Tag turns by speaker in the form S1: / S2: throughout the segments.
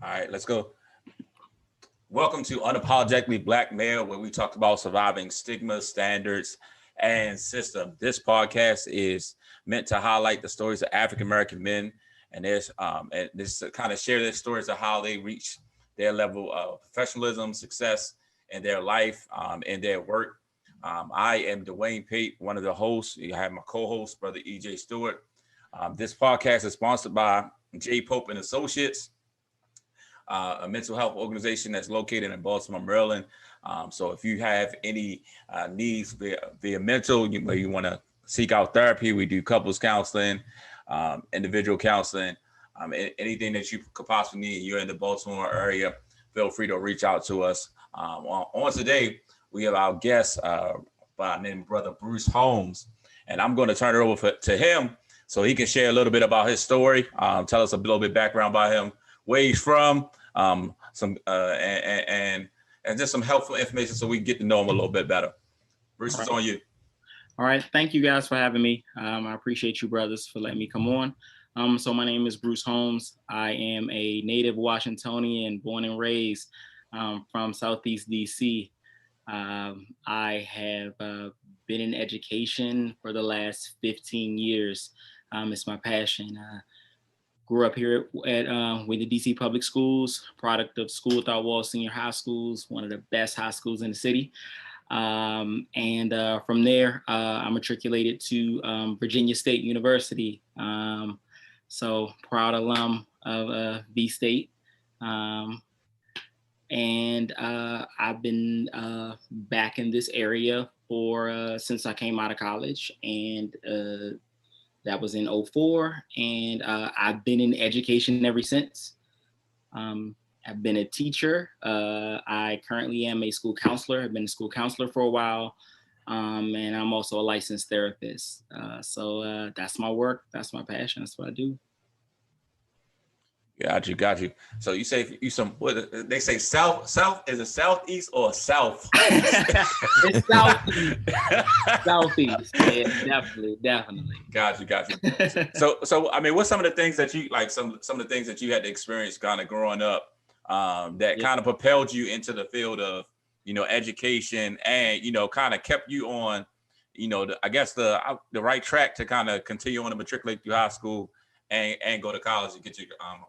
S1: All right, let's go. Welcome to Unapologetically Black Male, where we talk about surviving stigma, standards, and system. This podcast is meant to highlight the stories of African American men, and this kind of share their stories of how they reach their level of professionalism, success in their life, in their work. I am Dwayne Pate, one of the hosts. I have my co-host, Brother EJ Stewart. This podcast is sponsored by J. Pope and Associates, a mental health organization that's located in Baltimore, Maryland. So if you have any needs via mental, you want to seek out therapy, we do couples counseling, individual counseling, anything that you could possibly need. You're in the Baltimore area, feel free to reach out to us. On today, we have our guest by the name of Brother Bruce Holmes, and I'm going to turn it over to him so he can share a little bit about his story, tell us a little bit background about him, where he's from, and just some helpful information so we can get to know him a little bit better. Bruce, it's on you.
S2: All right. Thank you guys for having me. I appreciate you brothers for letting me come on. So my name is Bruce Holmes. I am a native Washingtonian, born and raised from Southeast DC. I have been in education for the last 15 years. It's my passion. Grew up here at with the DC Public Schools, product of School Without Walls Senior High Schools, one of the best high schools in the city. And from there, I matriculated to Virginia State University. So proud alum of V State. And I've been back in this area for since I came out of college, and that was in 2004, and I've been in education ever since. I've been a teacher. I currently am a school counselor. I've been a school counselor for a while, and I'm also a licensed therapist. So that's my work. That's my passion. That's what I do.
S1: Got you. So you say what they say south is it southeast or south?
S2: It's southeast. Southeast. Yeah, definitely.
S1: Got you. So I mean, what's some of the things that you like? Some of the things that you had to experience kind of growing up that kind of propelled you into the field of education and kind of kept you on I guess the right track to kind of continue on to matriculate through high school and go to college and get your college.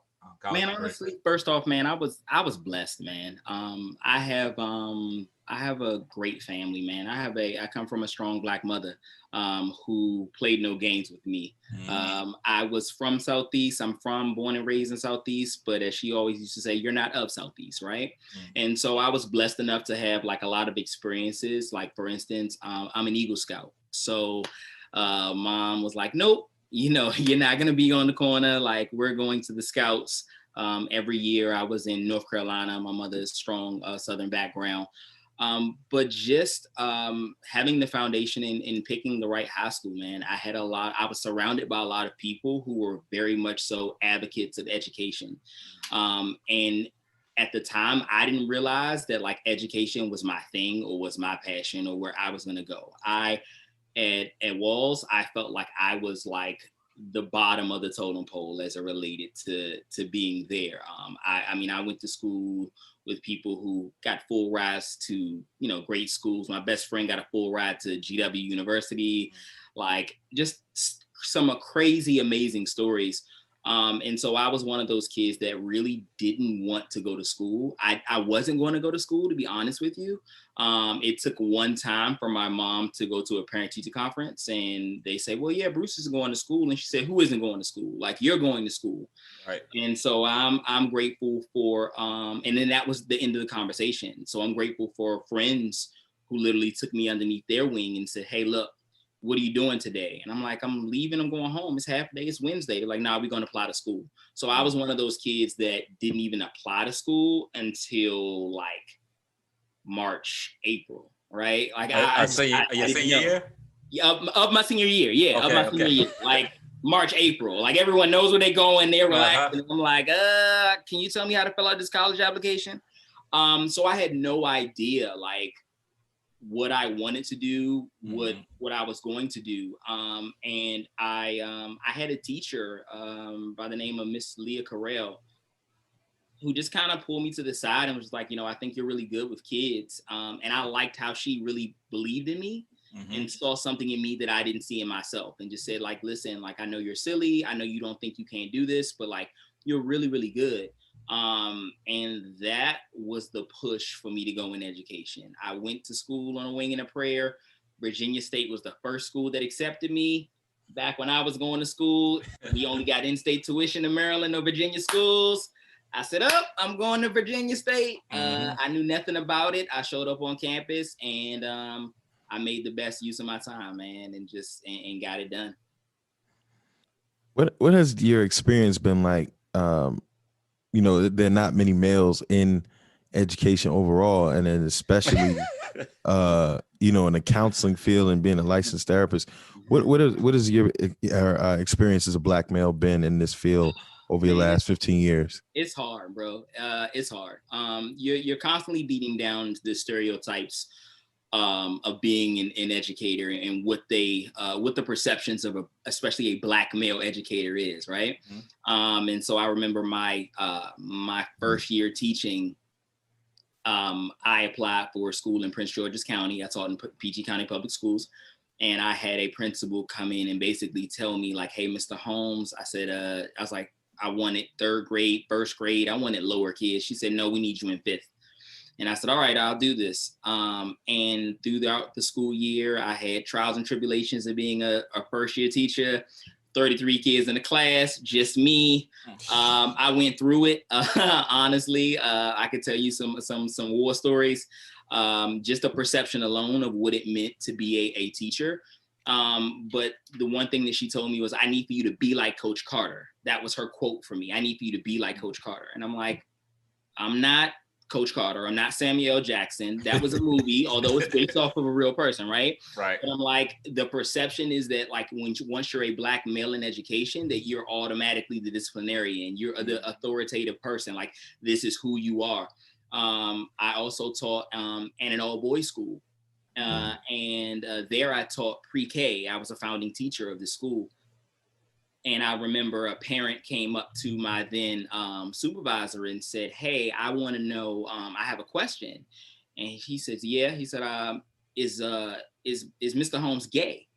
S2: Man, honestly, first off, man, I was blessed, man. I have a great family, man. I come from a strong Black mother who played no games with me. I was from Southeast. I'm born and raised in Southeast, but as she always used to say, you're not of Southeast, right? And so I was blessed enough to have like a lot of experiences. Like for instance, I'm an Eagle Scout. So mom was like, nope, you're not going to be on the corner. Like we're going to the Scouts every year. I was in North Carolina. My mother's strong Southern background. But just having the foundation in picking the right high school, man, I was surrounded by a lot of people who were very much so advocates of education. And at the time, I didn't realize that like education was my thing or was my passion or where I was going to go. At Walls, I felt like I was like the bottom of the totem pole as it related to being there. I went to school with people who got full rides to, great schools. My best friend got a full ride to GW University, like just some crazy, amazing stories. And so I was one of those kids that really didn't want to go to school. I wasn't going to go to school, to be honest with you. It took one time for my mom to go to a parent-teacher conference, and they say, well, yeah, Bruce is going to school. And she said, who isn't going to school? Like, you're going to school.
S1: Right.
S2: And so I'm grateful for, and then that was the end of the conversation. So I'm grateful for friends who literally took me underneath their wing and said, hey, look, what are you doing today? And I'm like, I'm leaving, I'm going home. It's half day, it's Wednesday. They're like, nah, we're going to apply to school. So I was one of those kids that didn't even apply to school until like March, April, right? Like
S1: your senior year?
S2: Yeah, of my senior year. Yeah,
S1: okay,
S2: of my senior year. Like March, April. Like everyone knows where they're going, they're relaxed. And I'm like, can you tell me how to fill out this college application? So I had no idea like what I wanted to do, what I was going to do. And I had a teacher by the name of Miss Leah Carell, who just kind of pulled me to the side and was like, I think you're really good with kids. And I liked how she really believed in me and saw something in me that I didn't see in myself, and just said, like, listen, like, I know you're silly. I know you don't think you can't do this, but like, you're really, really good. And that was the push for me to go in education. I went to school on a wing and a prayer. Virginia State was the first school that accepted me. Back when I was going to school, we only got in-state tuition in Maryland or Virginia schools. I said, I'm going to Virginia State. I knew nothing about it. I showed up on campus, and I made the best use of my time, man, and just and got it done.
S3: What has your experience been like? There are not many males in education overall, and then especially in the counseling field and being a licensed therapist. What is your experience as a Black male been in this field over your last 15 years?
S2: It's hard, bro. It's hard. You're constantly beating down the stereotypes of being an educator, and what the perceptions of especially a Black male educator is, right? And so I remember my first year teaching. I applied for a school in Prince George's County. I taught in PG County Public Schools, and I had a principal come in and basically tell me, like, "Hey, Mr. Holmes," I said, I was like, "I wanted third grade, first grade. I wanted lower kids." She said, "No, we need you in fifth." And I said, "All right, I'll do this." And throughout the school year, I had trials and tribulations of being a first year teacher. 33 kids in the class, just me. I went through it. Honestly, I could tell you some war stories. Just the perception alone of what it meant to be a teacher. But the one thing that she told me was, "I need for you to be like Coach Carter." That was her quote for me. "I need for you to be like Coach Carter." And I'm like, I'm not Coach Carter. I'm not Samuel L. Jackson. That was a movie, although it's based off of a real person, right?
S1: Right.
S2: But I'm like, the perception is that, like, once you're a Black male in education, that you're automatically the disciplinarian. You're the authoritative person. Like, this is who you are. I also taught in an all-boys school. And there I taught pre-K. I was a founding teacher of the school. And I remember a parent came up to my then supervisor and said, "Hey, I want to know, I have a question." And he says, "Yeah." He said, is Mr. Holmes gay?"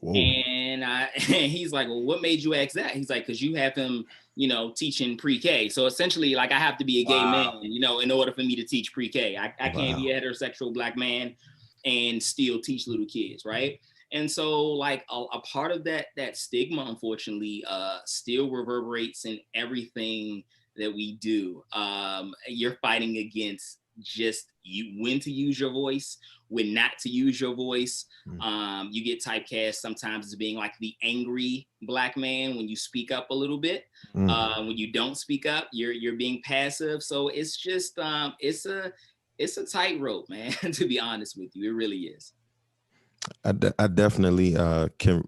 S2: Whoa. And he's like, "Well, what made you ask that?" He's like, "Because you have him, teaching pre-K. So essentially, like, I have to be a gay man, in order for me to teach pre-K. I can't be a heterosexual Black man and still teach little kids, right?" And so, like, a part of that stigma, unfortunately, still reverberates in everything that we do. You're fighting against just when to use your voice, when not to use your voice. You get typecast sometimes as being like the angry Black man when you speak up a little bit. When you don't speak up, you're being passive. So it's just it's a tightrope, man. To be honest with you, it really is.
S3: I definitely can.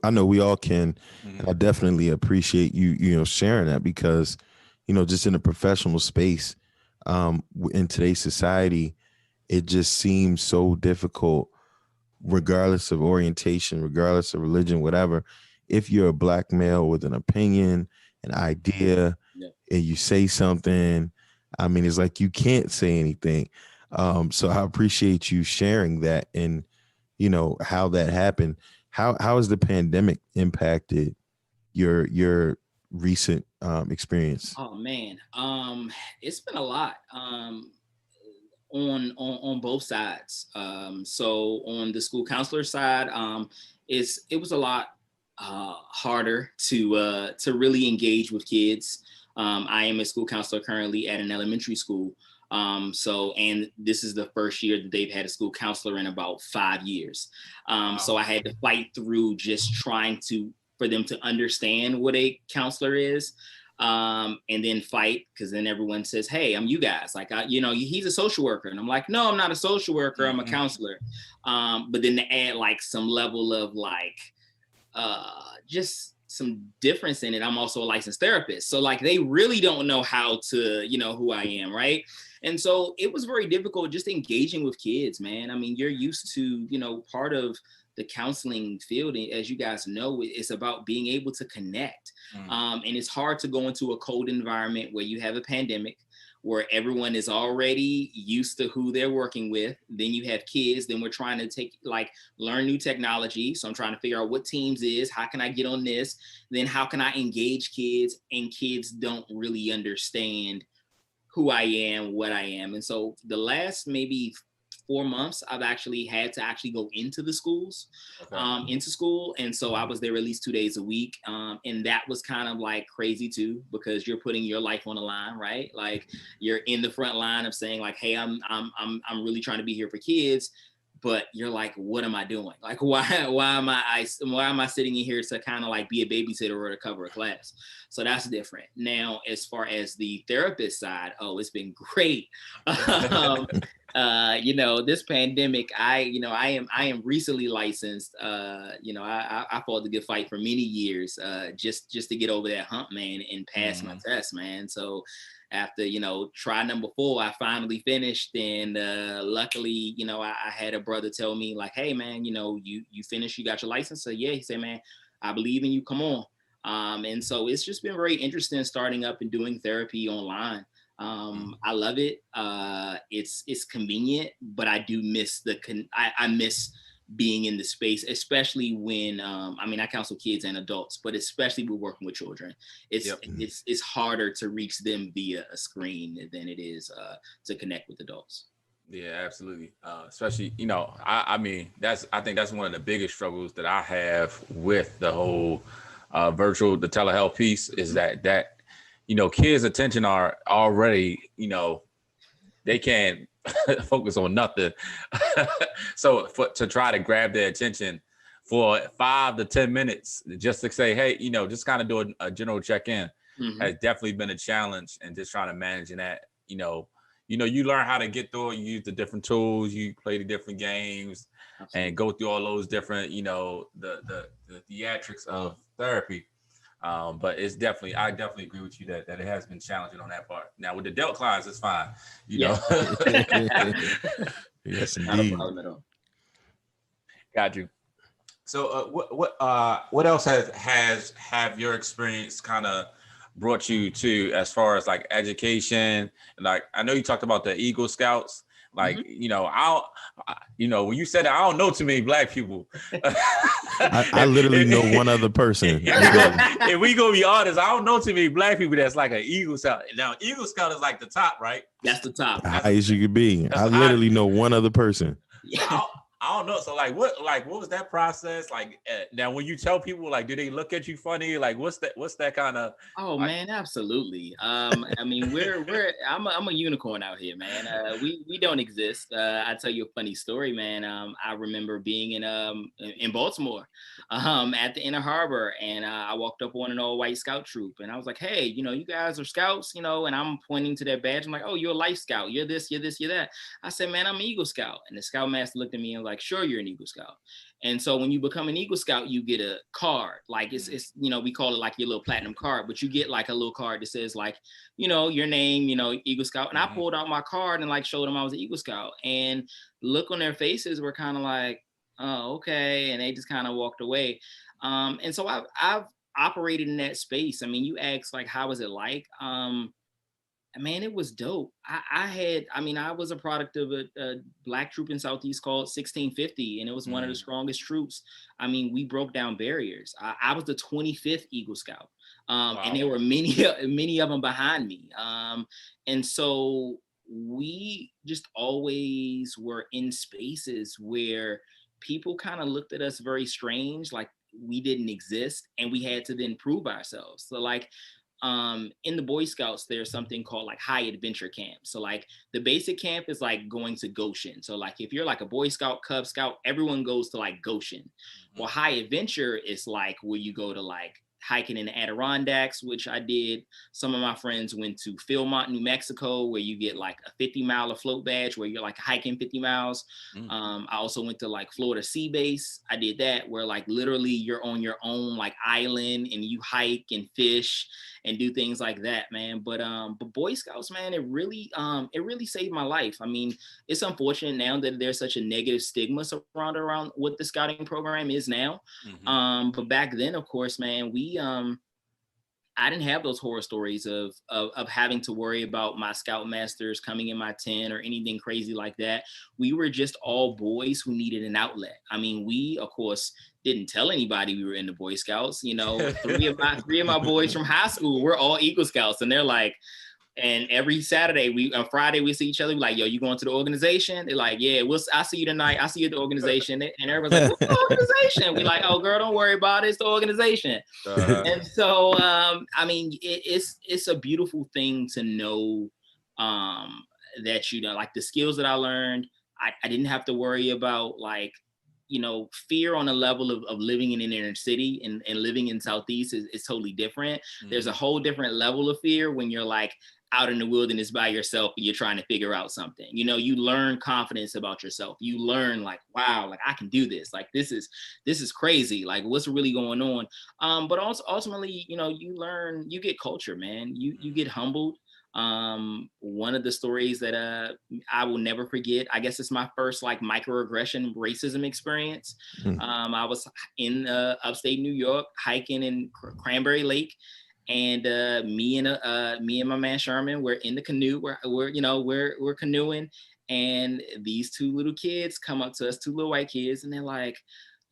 S3: I know we all can. And I definitely appreciate you sharing that, because just in a professional space, in today's society, it just seems so difficult, regardless of orientation, regardless of religion, whatever. If you're a Black male with an opinion, an idea, and you say something, I mean, it's like you can't say anything. So I appreciate you sharing that, and how that happened. How has the pandemic impacted your recent experience?
S2: Oh man, it's been a lot on both sides. So on the school counselor side, it was a lot harder to really engage with kids. I am a school counselor currently at an elementary school. And this is the first year that they've had a school counselor in about 5 years. So I had to fight through just trying for them to understand what a counselor is. And then fight, because then everyone says, "Hey, I'm you guys. Like, he's a social worker." And I'm like, "No, I'm not a social worker. I'm a counselor." But then to add like some level of like, just some difference in it, I'm also a licensed therapist. So like, they really don't know how to, who I am, right? And so it was very difficult just engaging with kids, man. I mean, you're used to, part of the counseling field, as you guys know, it's about being able to connect. And it's hard to go into a cold environment where you have a pandemic, where everyone is already used to who they're working with. Then you have kids, then we're trying to learn new technology. So I'm trying to figure out what Teams is, how can I get on this? Then how can I engage kids? And kids don't really understand who I am, what I am. And so the last maybe 4 months, I've actually had to go into the schools, into school. And so I was there at least 2 days a week. And that was kind of like crazy too, because you're putting your life on the line, right? Like you're in the front line of saying like, hey, I'm really trying to be here for kids. But you're like, what am I doing? Like, why am I sitting in here to kind of like be a babysitter or to cover a class? So that's different. Now, as far as the therapist side, it's been great. This pandemic, I am recently licensed. I fought the good fight for many years, just to get over that hump, man, and pass my test, man. So after, try number 4, I finally finished. And luckily, I had a brother tell me like, hey, man, you finished, you got your license? So yeah, he said, man, I believe in you, come on. And so it's just been very interesting starting up and doing therapy online. I love it. It's convenient, but I do miss I miss being in the space, especially when, I counsel kids and adults, but especially with working with children, it's harder to reach them via a screen than it is to connect with adults.
S1: Yeah, absolutely. Especially, I think that's one of the biggest struggles that I have with the whole the telehealth piece is that kids' attention are already, they can't focus on nothing. So to try to grab their attention for 5 to 10 minutes, just to say, hey, just kind of do a general check-in has definitely been a challenge, and just trying to manage that, you learn how to get through it. You use the different tools, you play the different games. Absolutely. And go through all those different, the theatrics of therapy. But I definitely agree with you that it has been challenging on that part. Now with the adult clients, it's fine, know.
S3: Yes, indeed.
S1: Got you. So what else have your experience kind of brought you to, as far as like education? Like I know you talked about the Eagle Scouts. Like, when you said that, I don't know too many Black people.
S3: I literally know one other person.
S1: If we gonna be honest, I don't know too many Black people that's like an Eagle Scout. Now, Eagle Scout is like the top, right?
S2: That's the top.
S3: The highest you could be. I literally know one other person.
S1: Yeah. I don't know. So what was that process like? Now, when you tell people, like, do they look at you funny? Like, what's that kind of?
S2: Oh man, absolutely. I'm a unicorn out here, man. We don't exist. I'll tell you a funny story, man. I remember being in Baltimore, at the Inner Harbor, and I walked up on an all white scout troop, and I was like, hey, you guys are scouts, and I'm pointing to their badge. I'm like, oh, you're a Life Scout. You're this, you're that. I said, man, I'm an Eagle Scout. And the Scoutmaster looked at me and was like, sure, you're an Eagle Scout. And so when you become an Eagle Scout, you get a card. Like it's we call it like your little platinum card, but you get like a little card that says like, your name, Eagle Scout. And I pulled out my card and like showed them I was an Eagle Scout, and look on their faces were kind of like, oh, okay. And they just kind of walked away. And so I've operated in that space. I mean, you asked like, how was it like? Man, it was dope. I was a product of a Black troop in Southeast called 1650, and it was one of the strongest troops. I mean, we broke down barriers. I was the 25th Eagle Scout, wow. And there were many of them behind me. And so we just always were in spaces where people kind of looked at us very strange, like we didn't exist, and we had to then prove ourselves. So like, in the Boy Scouts, there's something called like high adventure camp. So like the basic camp is like going to Goshen. So like if you're like a Boy Scout, Cub Scout, everyone goes to like Goshen. Well, high adventure is like where you go to like hiking in the Adirondacks, which I did. Some of my friends went to Philmont, New Mexico, where you get like a 50-mile float badge where you're like hiking 50 miles. I also went to like Florida Sea Base. I did that where like literally you're on your own like island and you hike and fish and do things like that, man. But Boy Scouts, man, it really saved my life. I mean, it's unfortunate now that there's such a negative stigma around what the scouting program is now. But back then, of course, man, I didn't have those horror stories of having to worry about my scoutmasters coming in my tent or anything crazy like that. We were just all boys who needed an outlet. I mean, we of course didn't tell anybody we were in the Boy Scouts. You know, three of my boys from high school, we're all Eagle Scouts, and they're like, and every Saturday, on Friday, we see each other. We're like, yo, you going to the organization? They're like, yeah, I'll see you tonight. I'll see you at the organization. And everyone's like, what's the organization? We're like, oh, girl, don't worry about it. It's the organization. And so, I mean, it's a beautiful thing to know that, you know, like the skills that I learned, I didn't have to worry about like, you know, fear on a level of living in an inner city and living in Southeast is totally different. There's a whole different level of fear when you're like out in the wilderness by yourself and you're trying to figure out something. You know, you learn confidence about yourself. You learn like, wow, like I can do this. Like this is crazy. Like what's really going on? But also ultimately, you know, you get culture, man. You get humbled. One of the stories that I will never forget, I guess it's my first like microaggression racism experience. I was in upstate New York hiking in Cranberry Lake, and me and my man Sherman, we're in the canoe, we're canoeing, and these two little kids come up to us, two little white kids, and they're like,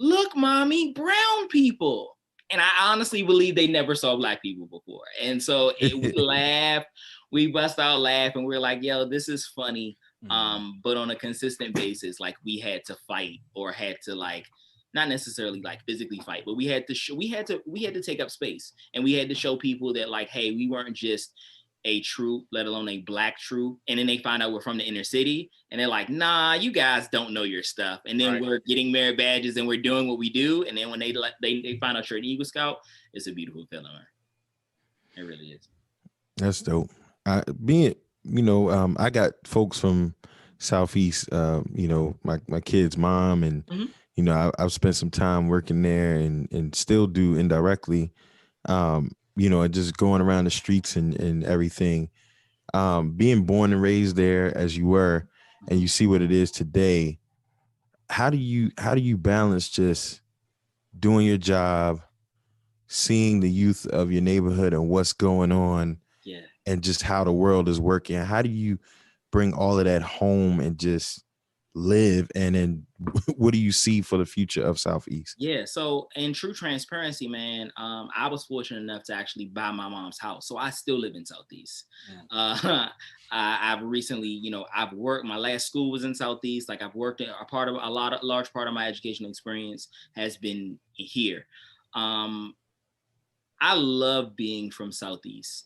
S2: look, mommy, brown people. And I honestly believe they never saw black people before. And so we laughed, we bust out laughing. We're like, yo, this is funny. But on a consistent basis, like we had to fight or had to like, not necessarily like physically fight, but we had to take up space, and we had to show people that like, hey, we weren't just a troop, let alone a black troop. And then they find out we're from the inner city, and they're like, nah, you guys don't know your stuff. And then we're getting merit badges and we're doing what we do. And then when they find out you're an Eagle Scout, it's a beautiful feeling, man. It really is.
S3: That's dope. I got folks from Southeast, my kid's mom, and you know, I've spent some time working there and still do indirectly, and just going around the streets and everything. Being born and raised there as you were, and you see what it is today. How do you balance just doing your job, seeing the youth of your neighborhood and what's going on, and just how the world is working? How do you bring all of that home and just live? And then what do you see for the future of Southeast?
S2: Yeah, so in true transparency, man, I was fortunate enough to actually buy my mom's house, so I still live in Southeast. I've recently, I've worked. My last school was in Southeast. Like I've worked in large part of my educational experience has been here. I love being from Southeast.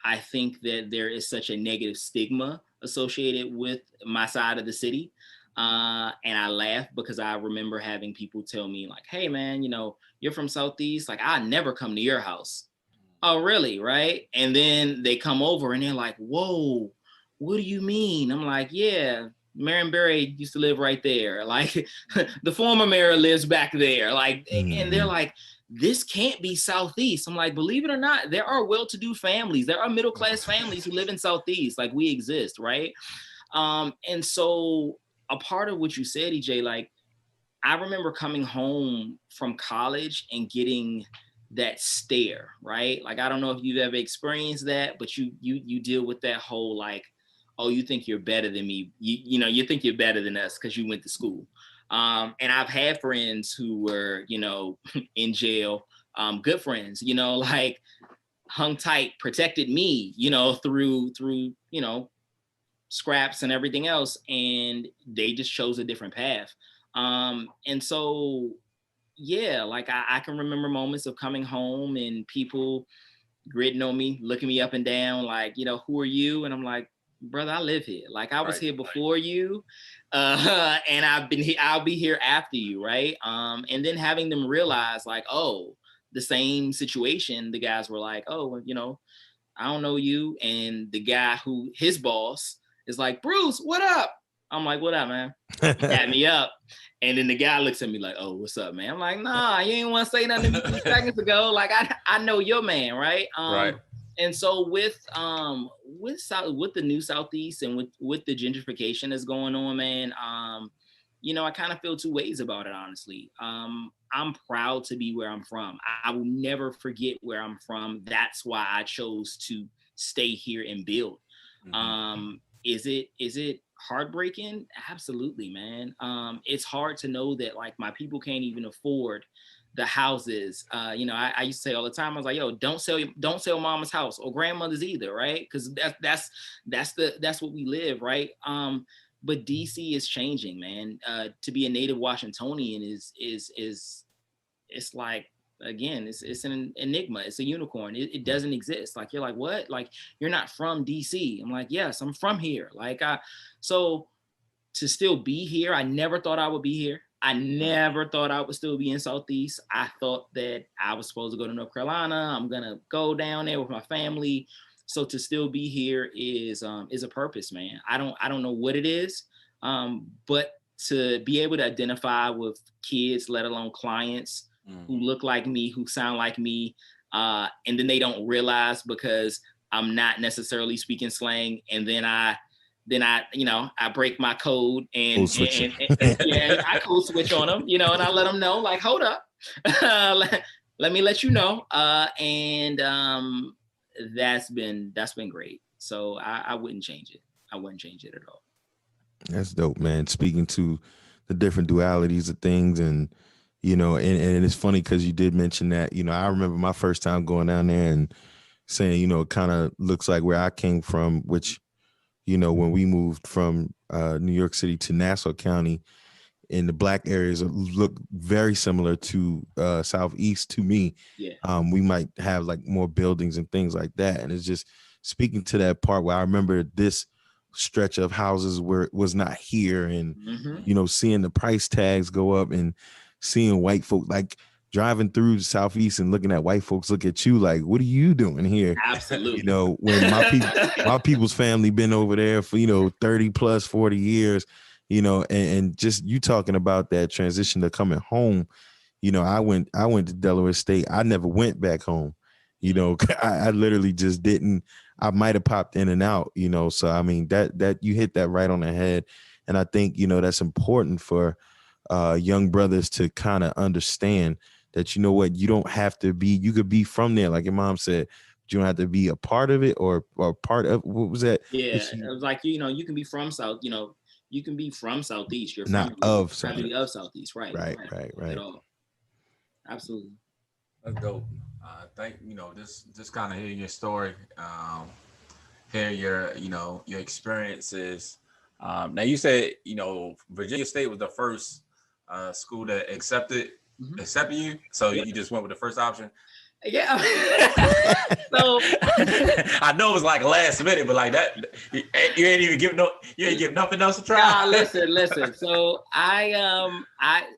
S2: I think that there is such a negative stigma associated with my side of the city. And I laugh because I remember having people tell me like, hey man, you're from Southeast. Like I never come to your house. Oh, really? Right. And then they come over and they're like, whoa, what do you mean? I'm like, yeah, Marion Barry used to live right there. Like the former mayor lives back there. Like, and they're like, this can't be Southeast. I'm like, believe it or not, there are well-to-do families. There are middle-class families who live in Southeast. Like we exist. Right. And so a part of what you said, EJ, like I remember coming home from college and getting that stare, right? Like I don't know if you've ever experienced that, but you deal with that whole like, oh, you think you're better than me. You think you're better than us because you went to school. And I've had friends who were, in jail, good friends, like hung tight, protected me, through scraps and everything else, and they just chose a different path. And so, yeah, like I can remember moments of coming home and people gritting on me, looking me up and down, like, who are you? And I'm like, brother, I live here. Like I was here before you, and I'll be here after you, right? And then having them realize, like, oh, the same situation, the guys were like, oh, I don't know you. And the guy who his boss is like, Bruce, what up? I'm like, what up, man? Got me up. And then the guy looks at me like, oh, what's up, man? I'm like, nah, you ain't want to say nothing to me 3 seconds ago. Like, I know your man, right?
S1: Right.
S2: And so with the new Southeast and with the gentrification that's going on, man, I kind of feel 2 ways about it, honestly. I'm proud to be where I'm from. I will never forget where I'm from. That's why I chose to stay here and build. Mm-hmm. Is it heartbreaking? Absolutely, man. It's hard to know that like my people can't even afford the houses. I used to say all the time, I was like, yo, don't sell mama's house or grandmother's either, right? Because that's what we live, right? But DC is changing, man. To be a native Washingtonian is it's like, again, it's an enigma. It's a unicorn. It doesn't exist. Like, you're like, what? Like, you're not from DC. I'm like, yes, I'm from here. Like, so to still be here, I never thought I would be here. I never thought I would still be in Southeast. I thought that I was supposed to go to North Carolina. I'm gonna go down there with my family. So to still be here is a purpose, man. I don't know what it is, but to be able to identify with kids, let alone clients who look like me, who sound like me, and then they don't realize because I'm not necessarily speaking slang, and then I break my code and I code switch on them, and I let them know, like, hold up, let me let you know, and that's been great. So I wouldn't change it. I wouldn't change it at all.
S3: That's dope, man. Speaking to the different dualities of things, and and it's funny because you did mention that. I remember my first time going down there and saying, it kind of looks like where I came from, which, when we moved from New York City to Nassau County, in the black areas look very similar to Southeast to me.
S2: Yeah.
S3: We might have like more buildings and things like that. And it's just speaking to that part where I remember this stretch of houses where it was not here, and seeing the price tags go up and seeing white folk like driving through the Southeast and looking at white folks look at you like, what are you doing here?
S2: Absolutely.
S3: When my people's family been over there for 30 plus 40 years, and just you talking about that transition to coming home. I went to Delaware State. I never went back home. I literally just didn't. I might have popped in and out, so I mean that you hit that right on the head. And I think, that's important for young brothers to kind of understand that, you don't have to be, you could be from there. Like your mom said, but you don't have to be a part of it or part of, what was that?
S2: Yeah. It was like, you can be from South, you can be from Southeast. You're
S3: not
S2: from
S3: of
S2: Southeast. Of Southeast. Right.
S3: Right.
S2: At all. Absolutely.
S1: That's dope. Think just kind of hear your story, hear your experiences. Now you said Virginia State was the first school that accepted you, so you just went with the first option.
S2: Yeah. So
S1: I know it was like last minute, but like that, you ain't give nothing else a try.
S2: Nah, listen. So I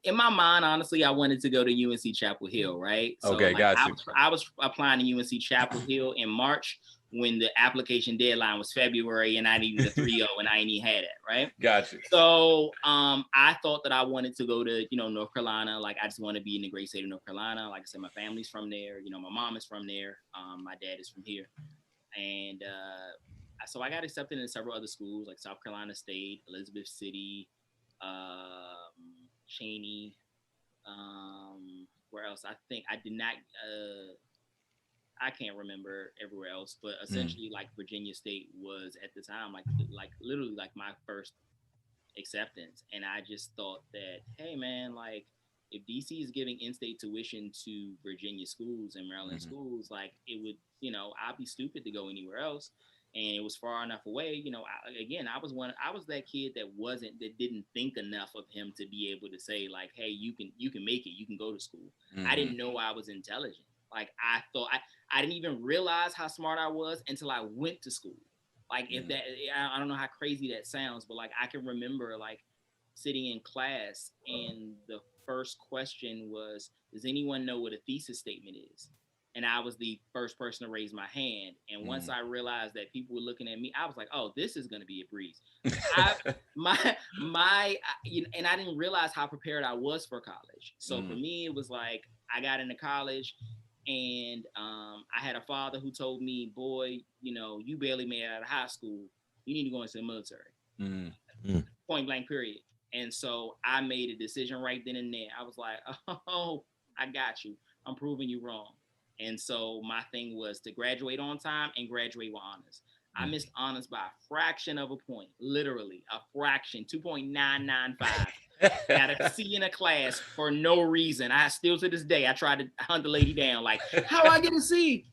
S2: in my mind, honestly, I wanted to go to UNC Chapel Hill, right? So
S1: okay, got you.
S2: I was applying to UNC Chapel Hill in March when the application deadline was February, and I needed a 3.0 and I ain't even had it, right?
S1: Got you.
S2: So I thought that I wanted to go to North Carolina. Like, I just want to be in the great state of North Carolina. Like I said, my family's from there. My mom is from there. My dad is from here, and so I got accepted in several other schools like South Carolina State, Elizabeth City, Cheney. Where else? I think I did not. I can't remember everywhere else, but essentially, like Virginia State was at the time, like literally like my first acceptance, and I just thought that, hey man, like if DC is giving in-state tuition to Virginia schools and Maryland schools, like it would, I'd be stupid to go anywhere else. And it was far enough away, I was that kid that didn't think enough of him to be able to say like, hey, you can make it, you can go to school. I didn't know I was intelligent. Like I thought I didn't even realize how smart I was until I went to school. Like if that, I don't know how crazy that sounds, but like I can remember like sitting in class and the first question was, does anyone know what a thesis statement is? And I was the first person to raise my hand. And once I realized that people were looking at me, I was like, oh, this is going to be a breeze. And I didn't realize how prepared I was for college. So for me, it was like, I got into college and I had a father who told me, boy, you barely made it out of high school. You need to go into the military. Point blank, period. And so I made a decision right then and there. I was like, oh, I got you. I'm proving you wrong. And so my thing was to graduate on time and graduate with honors. I missed honors by a fraction of a point, literally a fraction, 2.995. Got a C in a class for no reason. I still to this day, I tried to hunt the lady down, like, how I get a C?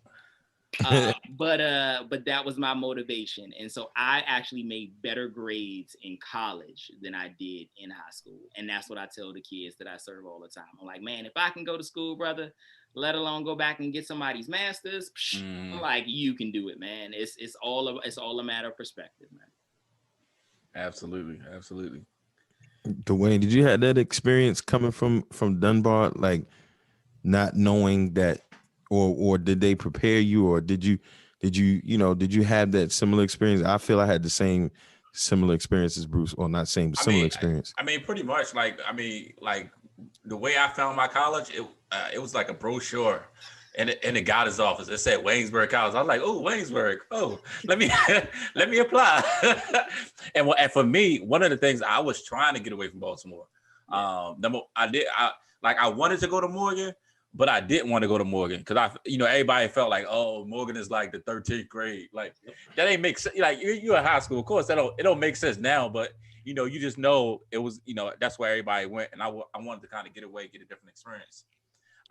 S2: But that was my motivation. And so I actually made better grades in college than I did in high school. And that's what I tell the kids that I serve all the time. I'm like, man, if I can go to school, brother, let alone go back and get somebody's master's, I'm like, you can do it, man. It's all a matter of perspective, man.
S1: Absolutely.
S3: Dwayne, did you have that experience coming from Dunbar, like not knowing that, or did they prepare you, or did you have that similar experience? I feel I had the same similar experience as Bruce, or not same, but similar experience.
S1: I mean, pretty much. Like the way I found my college, it was like a brochure. In the goddess office, it said Waynesburg College. I was like, oh, Waynesburg. Oh, let me apply. And for me, one of the things I was trying to get away from Baltimore. I wanted to go to Morgan, but I didn't want to go to Morgan because everybody felt like, oh, Morgan is like the 13th grade. Like that ain't make sense. Like you're in high school, of course, it don't make sense now, but you just know it was, that's where everybody went, and I wanted to kind of get away, get a different experience.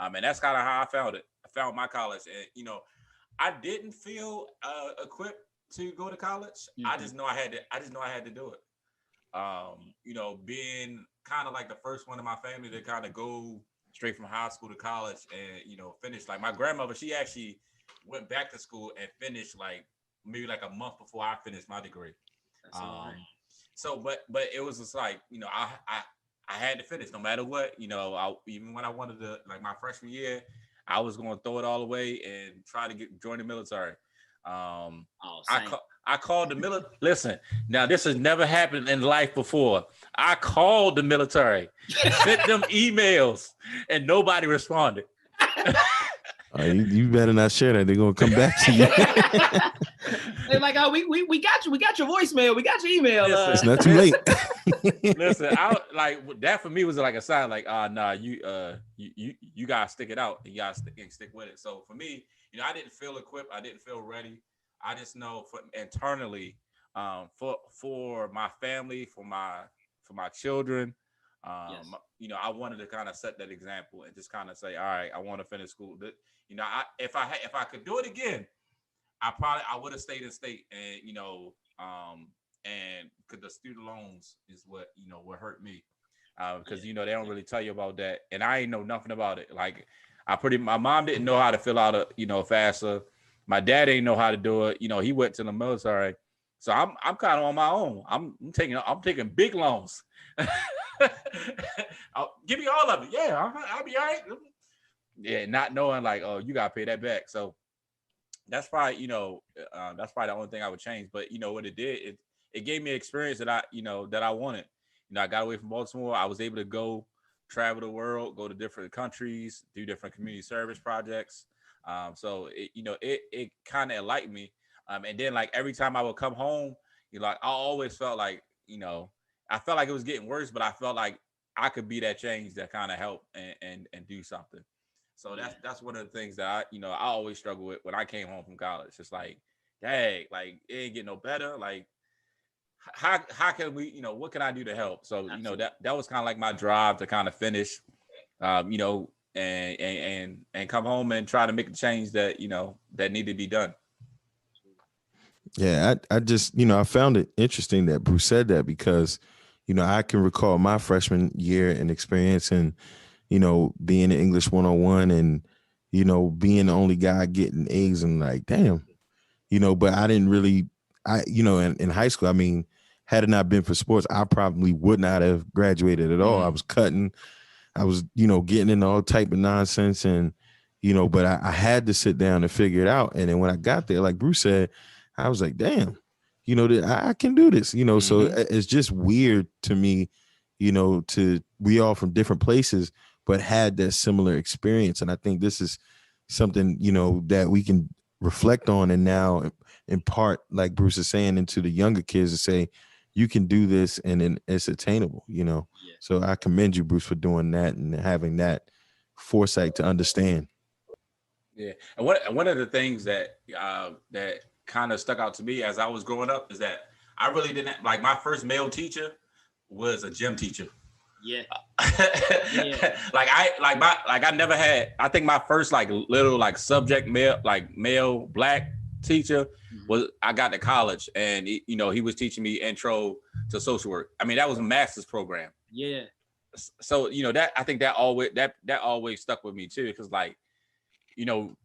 S1: And that's kind of how I found it. I found my college, and I didn't feel equipped to go to college. I just know I had to do it. Being kind of like the first one in my family to kind of go straight from high school to college and finish. Like my grandmother, she actually went back to school and finished like maybe like a month before I finished my degree. So, but it was just like I had to finish no matter what. Even when I wanted to, like my freshman year, I was going to throw it all away and try to join the military. I called the military. Listen, now this has never happened in life before. I called the military, sent them emails, and nobody responded.
S3: You better not share that. They're gonna come back to you.
S2: They're like, oh, we got you. We got your voicemail. We got your email.
S3: It's not too late.
S1: Listen, I like that for me was like a sign, like, nah, you gotta stick it out. You gotta stick with it. So for me, I didn't feel equipped. I didn't feel ready. I just know internally, for my family, for my children, I wanted to kind of set that example and just kind of say, all right, I want to finish school. If I could do it again, I would have stayed in state, and and because the student loans is what hurt me, because they don't really tell you about that, and I ain't know nothing about it. Like my mom didn't know how to fill out a FAFSA. My dad didn't know how to do it. He went to the military, so I'm kind of on my own. I'm taking big loans. Give me all of it. Yeah, I'll be all right. Yeah, not knowing like, oh, you gotta pay that back. So that's probably that's probably the only thing I would change. But what it did, it gave me an experience that I wanted. I got away from Baltimore. I was able to go travel the world, go to different countries, do different community service projects. So it kind of enlightened me. And then like every time I would come home, I always felt like I felt like it was getting worse, but I felt like I could be that change that kind of help and do something. So that's one of the things that I always struggle with when I came home from college. It's like, dang, like it ain't getting no better. Like how can we, what can I do to help? So, that was kind of like my drive to kind of finish, and come home and try to make the change that, that needed to be done.
S3: Yeah, I just, I found it interesting that Bruce said that because, I can recall my freshman year and experience and, being in English 101 and, being the only guy getting A's and like, damn, but I didn't really, in high school, I mean, had it not been for sports, I probably would not have graduated at all. I was cutting. I was, getting into all type of nonsense and, but I had to sit down and figure it out. And then when I got there, like Bruce said, I was like, damn, that I can do this, so it's just weird to me, we all from different places, but had that similar experience. And I think this is something, that we can reflect on and now impart, like Bruce is saying, into the younger kids to say, you can do this and it's attainable,
S2: Yeah.
S3: So I commend you, Bruce, for doing that and having that foresight to understand.
S1: Yeah, and one of the things that kind of stuck out to me as I was growing up is that I really didn't like my first male teacher was a gym teacher.
S2: Yeah.
S1: I never had. I think my first little subject male black teacher was I got to college and he was teaching me intro to social work. I mean that was a master's program.
S2: Yeah.
S1: So that I think that always stuck with me too because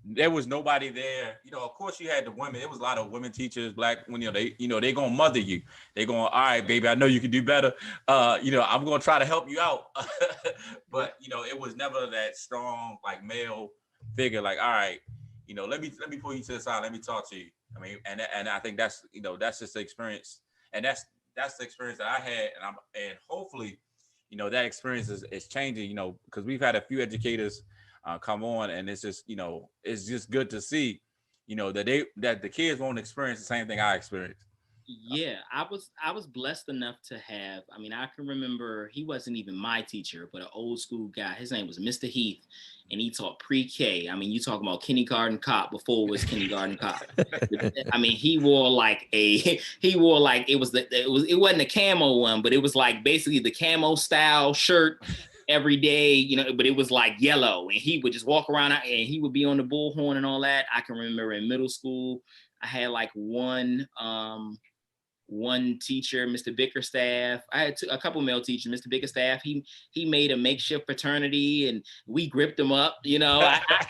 S1: there was nobody there. Of course you had the women. There was a lot of women teachers, black when they gonna mother you. They going, all right, baby, I know you can do better. I'm gonna try to help you out. But it was never that strong male figure. All right, let me pull you to the side. Let me talk to you. I mean, and I think that's that's just the experience, and that's the experience that I had, and hopefully, that experience is changing. Because we've had a few educators come on, and it's just it's just good to see that the kids won't experience the same thing I experienced.
S2: Yeah, I was blessed enough to have. I mean, I can remember he wasn't even my teacher, but an old school guy. His name was Mr. Heath, and he taught pre-K. I mean, you talking about kindergarten cop before it was kindergarten cop. I mean, he wore it wasn't a camo one, but it was basically the camo style shirt every day, but it was yellow, and he would just walk around and he would be on the bullhorn and all that. I can remember in middle school, I had one teacher, Mr. Bickerstaff. I had a couple male teachers. Mr. Bickerstaff, he made a makeshift fraternity, and we gripped him up. To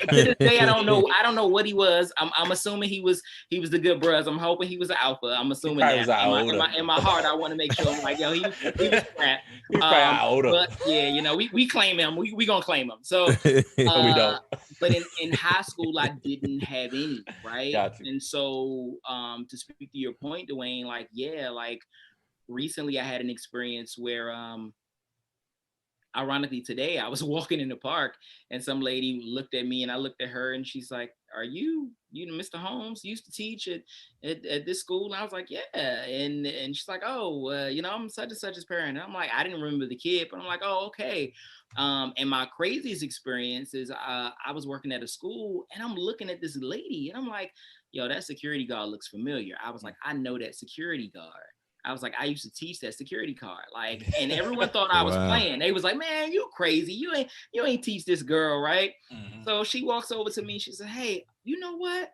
S2: this day, I don't know what he was. I'm assuming he was the good bros. I'm hoping he was an alpha. I'm assuming that. In my heart, I want to make sure he was crap. But yeah, we claim him. We gonna claim him. So
S1: we don't.
S2: But in high school, I didn't have any, right?
S1: Gotcha.
S2: And so to speak to your point, Dwayne, recently I had an experience where ironically today I was walking in the park and some lady looked at me and I looked at her and she's like, are you Mr. Holmes, used to teach at this school? And I was like, yeah. And she's like, oh, I'm such and such's parent. And I'm like, I didn't remember the kid, but I'm like, oh, okay. And my craziest experience is I was working at a school and I'm looking at this lady and I'm like, yo, that security guard looks familiar. I was like, I know that security guard. I was like, I used to teach that security card. And everyone thought I was playing. They was like, man, you crazy. You ain't teach this girl, right? Mm-hmm. So she walks over to me. She said, hey, you know what?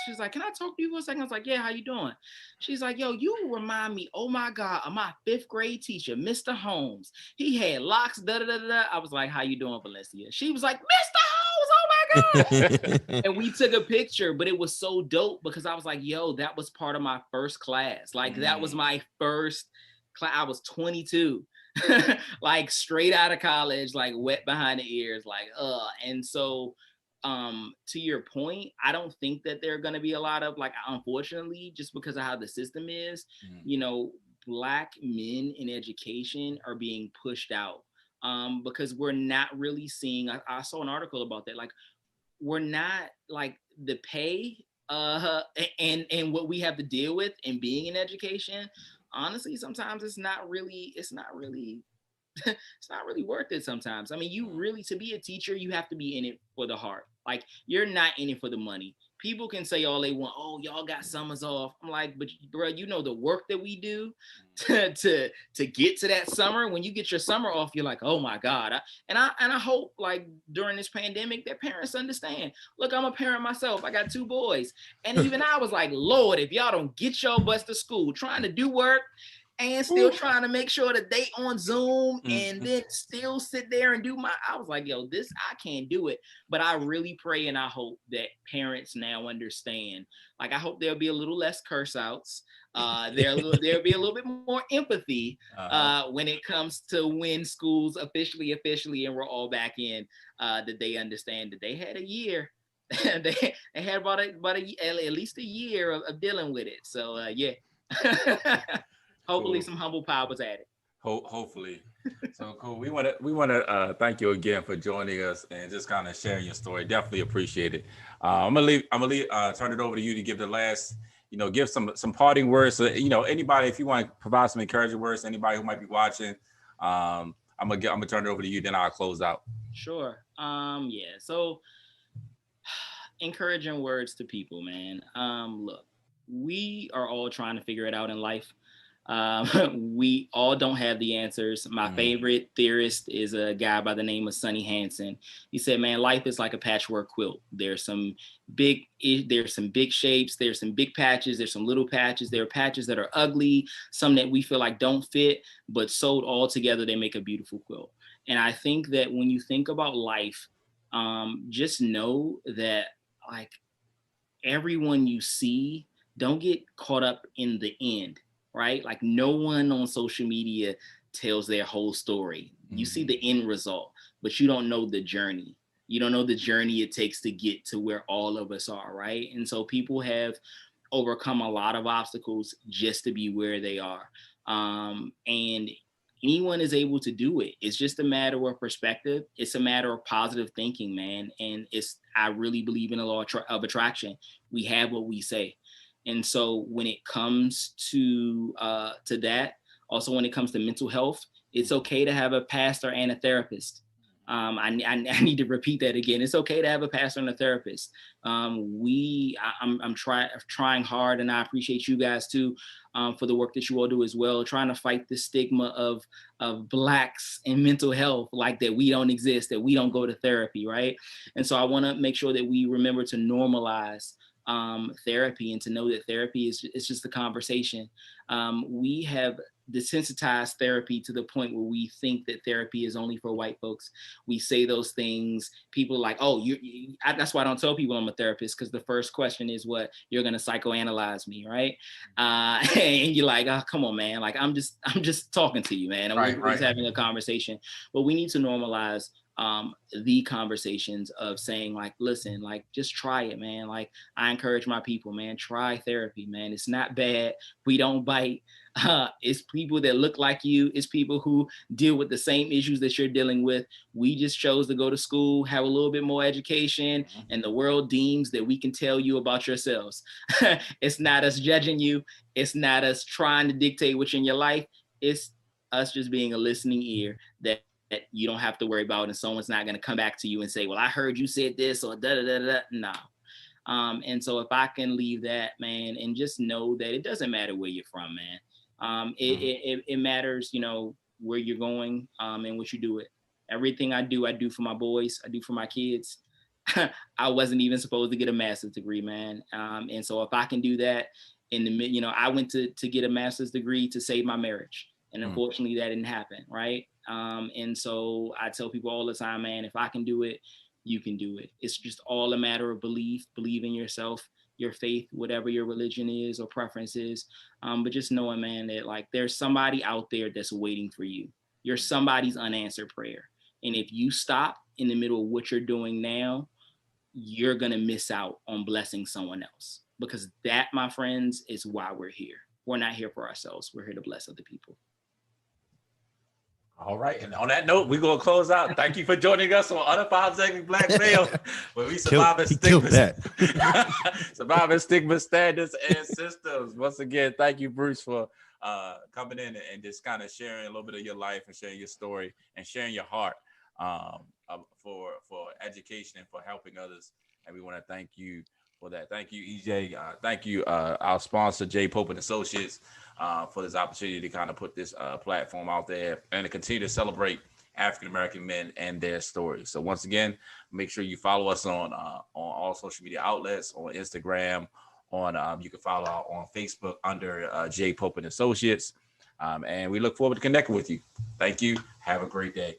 S2: She's like, can I talk to you for a second? I was like, yeah, how you doing? She's like, yo, you remind me, oh my God, of my 5th grade teacher, Mr. Holmes. He had locks, da-da-da-da. I was like, how you doing, Valencia? She was like, Mr. Holmes, oh my God. And we took a picture, but it was so dope because I was like, yo, that was part of my first class. That was my first class. I was 22, straight out of college, wet behind the ears, and so to your point, I don't think that there are going to be a lot of unfortunately, just because of how the system is, Black men in education are being pushed out because we're not really seeing. I saw an article about that. We're not the pay and what we have to deal with in being in education. Honestly, sometimes it's not really it's not really worth it sometimes. I mean, you really, to be a teacher, you have to be in it for the heart. You're not in it for the money. People can say all they want. Oh, y'all got summers off. I'm like, but bro, the work that we do to get to that summer. When you get your summer off, you're like, oh my God. I hope during this pandemic that parents understand. Look, I'm a parent myself. I got 2 boys. And even I was like, Lord, if y'all don't get your butts to school trying to do work, and still trying to make sure that they on Zoom and then still sit there and do I was like, yo, this, I can't do it. But I really pray and I hope that parents now understand. Like, I hope there'll be a little less curse outs. There'll be a little bit more empathy when it comes to when schools officially, and we're all back in, that they understand that they had a year. they had about at least a year of dealing with it. So yeah. Hopefully, cool. Some humble pie was added.
S1: Hopefully. So cool. We want to thank you again for joining us and just kind of sharing your story. Definitely appreciate it. I'm gonna turn it over to you to give the last, give some parting words. Anybody, if you want to provide some encouraging words to anybody who might be watching, I'm gonna turn it over to you. Then I'll close out.
S2: Sure. Yeah. So, encouraging words to people, man. Look, we are all trying to figure it out in life. We all don't have the answers. My favorite theorist is a guy by the name of Sonny Hansen. He said, man, life is like a patchwork quilt. There's some big shapes, there's some big patches, there's some little patches, there are patches that are ugly, some that we feel like don't fit, but sewed all together, they make a beautiful quilt. And I think that when you think about life, just know that, like, everyone you see, don't get caught up in the end. Right? Like, no one on social media tells their whole story. You see the end result, but you don't know the journey. You don't know the journey it takes to get to where all of us are, right? And so people have overcome a lot of obstacles just to be where they are. And anyone is able to do it. It's just a matter of perspective. It's a matter of positive thinking, man. And I really believe in the law of attraction. We have what we say. And so when it comes to that, also when it comes to mental health, it's okay to have a pastor and a therapist. I need to repeat that again. It's okay to have a pastor and a therapist. I'm trying hard, and I appreciate you guys too, for the work that you all do as well, trying to fight the stigma of Blacks and mental health, like that we don't exist, that we don't go to therapy, right? And so I want to make sure that we remember to normalize therapy, and to know that therapy is just a conversation. We have desensitized therapy to the point where we think that therapy is only for white folks. We say those things. People are like, oh, that's why I don't tell people I'm a therapist, because the first question is, what, you're going to psychoanalyze me, right? And you're like, oh, come on, man. Like, I'm just talking to you, man. And we're just having a conversation. But we need to normalize the conversations of saying, like, listen, like, just try it, man. Like, I encourage my people, man, try therapy, man. It's not bad. We don't bite. It's people that look like you. It's people who deal with the same issues that you're dealing with. We just chose to go to school, have a little bit more education, and the world deems that we can tell you about yourselves. It's not us judging you. It's not us trying to dictate what's in your life. It's us just being a listening ear that you don't have to worry about, and someone's not going to come back to you and say, well, I heard you said this, or da da da da. No. And so if I can leave that, man, and just know that it doesn't matter where you're from, man. It matters, where you're going, and what you do it. Everything I do for my boys. I do for my kids. I wasn't even supposed to get a master's degree, man. And so if I can do that I went to get a master's degree to save my marriage. And unfortunately that didn't happen. Right. And so I tell people all the time, man, if I can do it, you can do it. It's just all a matter of belief in yourself, your faith, whatever your religion is or preference is. But just knowing, man, that, like, there's somebody out there that's waiting for you. You're somebody's unanswered prayer. And if you stop in the middle of what you're doing now, you're going to miss out on blessing someone else. Because that, my friends, is why we're here. We're not here for ourselves. We're here to bless other people.
S1: All right. And on that note, we're going to close out. Thank you for joining us on Unapolegtically Black Male, where we survive stigmas, surviving stigma, standards, and systems. Once again, thank you, Bruce, for coming in and just kind of sharing a little bit of your life and sharing your story and sharing your heart for education and for helping others. And we want to thank you for that. Thank you, EJ. Thank you, our sponsor, J. Pope and Associates, for this opportunity to kind of put this platform out there and to continue to celebrate African-American men and their stories. So once again, make sure you follow us on all social media outlets, on Instagram, you can follow on Facebook under J. Pope and Associates. And we look forward to connecting with you. Thank you. Have a great day.